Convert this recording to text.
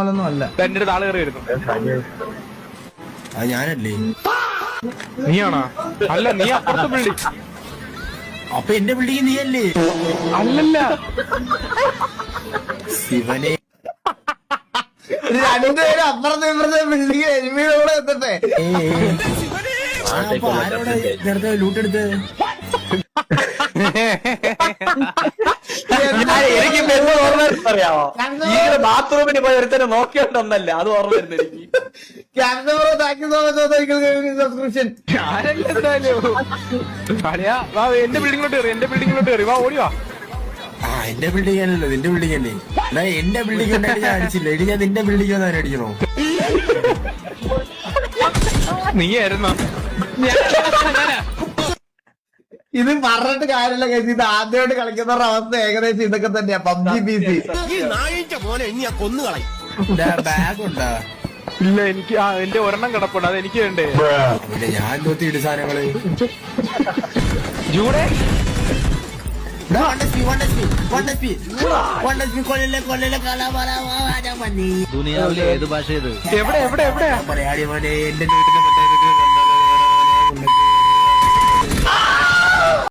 അല്ല എന്റെ അടുത്ത് ആള് കയറി വരുന്നു. അത് ഞാനല്ലേ? നീയാണോ? അല്ല, നീ അപ്പുറത്തെ ബിൽഡിംഗ്. അപ്പൊ എന്റെ ബിൽഡിംഗ് നീയല്ലേ? അല്ലല്ല, ശിവനെ. രണ്ടുപേരും അപ്പുറത്തെ ഇപ്പുറത്തെ ബിൽഡിംഗ് എരുമയോടെ എത്തട്ടെ. അപ്പൊ ആരോടെ നേരത്തെ ലൂട്ടെടുത്ത്? എനിക്ക് ഓർമ്മ അറിയാമോ? ഈ ബാത്റൂമിന് പോയി ഒരുത്തന്നെ നോക്കിയോണ്ടൊന്നല്ല, അത് ഓർമ്മ വരുന്നത് എനിക്ക്. സബ്സ്ക്രിപ്ഷൻ എന്റെ ബിൽഡിങ്ങിലോട്ട് കയറി, എന്റെ ബിൽഡിങ്ങിലോട്ട് കയറി. വാ, ഓടിവാ. ആ എന്റെ ബിൽഡിംഗ് ആണല്ലോ, നിന്റെ ബിൽഡിംഗ് അല്ലേ? എന്നാ എന്റെ ബിൽഡിംഗ് ഉണ്ടായിട്ട് ഞാൻ അടിച്ചില്ല. ഇനി ഞാൻ നിന്റെ ബിൽഡിംഗ് വന്ന് അടിക്കണോ? നീയായിരുന്നോ? ഇത് പറഞ്ഞിട്ട് കാര്യമില്ല കേസ്. ഇത് ആദ്യമായിട്ട് കളിക്കുന്നവരുടെ അവസ്ഥ ഏകദേശം ഇതൊക്കെ തന്നെയാ. പബ്ജി PC ബാഗ് ഉണ്ടാ? ഇല്ല, എനിക്ക് എന്റെ ഒരെണ്ണം കിടപ്പുണ്ട്, അത് എനിക്ക് വേണ്ടേ. പിന്നെ ഞാൻ തോത്തി ഇട് സാധനങ്ങള്. ജൂടെ ദുനിയാവിലെ ഏത് ഭാഷ ഇത്? എവിടെ എവിടെ എവിടെയാ? പറയാടി മോനെ, എന്റെ വീട്ടിൽ